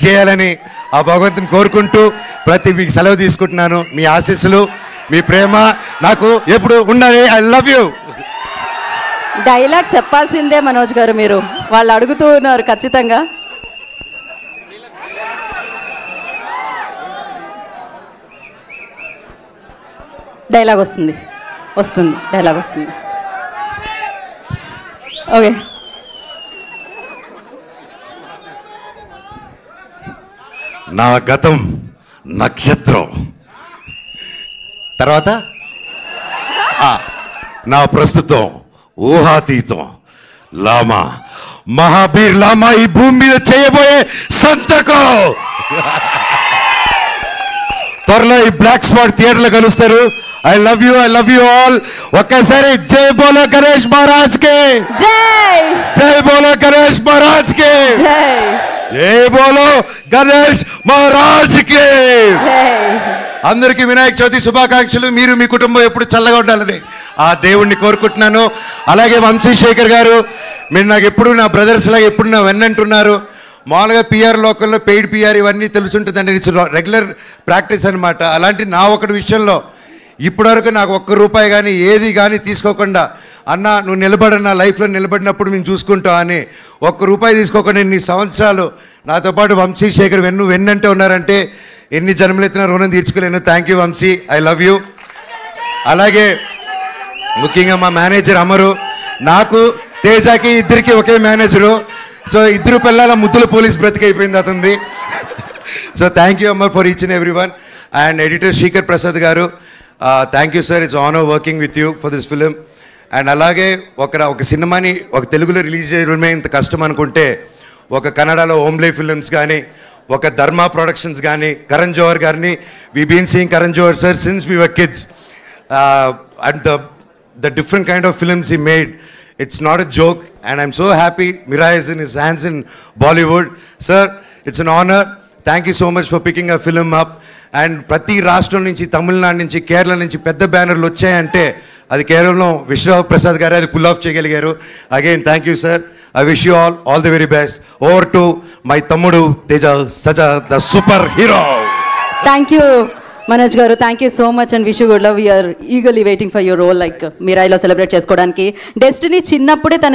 చేయాలని ఆ భగవంతుని కోరుకుంటూ మీకు సెలవు తీసుకుంటున్నాను. మీ ఆశీస్సులు, మీ ప్రేమ నాకు ఎప్పుడు ఉన్నది. I love you. డైలాగ్ చెప్పాల్సిందే మనోజ్ గారు, మీరు వాళ్ళు అడుగుతూ ఉన్నారు ఖచ్చితంగా. డైలాగ్ వస్తుంది డైలాగ్ వస్తుంది. ఓకే, నా గతం నక్షత్రం, తర్వాత నా ప్రస్తుతం ఊహాతీతం. లామా, మహాబీర్ లామా ఈ భూమి మీద చేయబోయే సంతకం. త్వరలో ఈ బ్లాక్ స్పాట్ థియేటర్లో కలుస్తారు. I love you all. ఒక్కసారి జై బోలో గణేష్ మహారాజ్ కే జై. జై బోలో గణేష్ మహారాజ్ కే జై. జై బోలో గణేష్ మహారాజ్ కే జై. అందరికీ వినాయక చవితి శుభాకాంక్షలు. మీరు మీ కుటుంబం ఎప్పుడు చల్లగా ఉండాలని ఆ దేవుణ్ణి కోరుకుంటున్నాను. అలాగే వంశీశేఖర్ గారు, మీరు నాకు ఎప్పుడు నా బ్రదర్స్ లాగా ఎప్పుడు నా వెన్నంటున్నారు. మామూలుగా పిఆర్ లోకల్లో పెయిడ్ పిఆర్ ఇవన్నీ తెలుసుంటుందండి, ఇట్స్ రెగ్యులర్ ప్రాక్టీస్ అనమాట. అలాంటి నా ఒకటి విషయంలో ఇప్పటివరకు నాకు ₹1 కానీ ఏది కానీ తీసుకోకుండా, అన్న నువ్వు నిలబడన్న లైఫ్లో నిలబడినప్పుడు మేము చూసుకుంటాం అని ₹1 తీసుకోకుండా ఇన్ని సంవత్సరాలు నాతో పాటు వంశీశేఖర్ వెన్నంటే ఉన్నారంటే ఎన్ని జన్మలు ఎత్తినా రుణం తీర్చుకోలేను. Thank you Vamsi, I love you. అలాగే ముఖ్యంగా మా మేనేజర్ అమరు, నాకు తేజాకి ఇద్దరికి ఒకే మేనేజరు. సో ఇద్దరు పిల్లల ముద్దుల పోలీస్ బ్రతికైపోయింది అతనిది. So thank you Amar for each and every one. And editor Srikar Prasad garu, thank you sir, it's honour working with you for this film. And అలాగే ఒక సినిమాని ఒక తెలుగులో రిలీజ్ చేయడమే ఇంత కష్టం అనుకుంటే, ఒక కన్నడలో ఓమ్లే ఫిలిమ్స్ కానీ, ఒక ధర్మ ప్రొడక్షన్స్ కానీ, కరణ్ జోహర్ గారిని, we been seeing Karan Johar sir since we were kids. And the different kind of films he made, it's not a joke, and I'm so happy Mira is in his hands in Bollywood. Sir, it's an honor. Thank you so much for picking a film up. And ప్రతి రాష్ట్రం నుంచి, తమిళనాడు నుంచి, కేరళ నుంచి పెద్ద బ్యానర్లు వచ్చాయంటే అది కేవలం విశ్వరావు ప్రసాద్ గారు అది పుల్ ఆఫ్ చేయగలిగారు. Again thank you sir. I wish you all the very best. Over to my తమ్ముడు Teja Sajja, the super hero. Thank you Manoj garu, thank you so much and wish you good love. We are eagerly waiting for your role, like మీరాయిలో celebrate చేసుకోవడానికి. Destiny చిన్నప్పుడే తన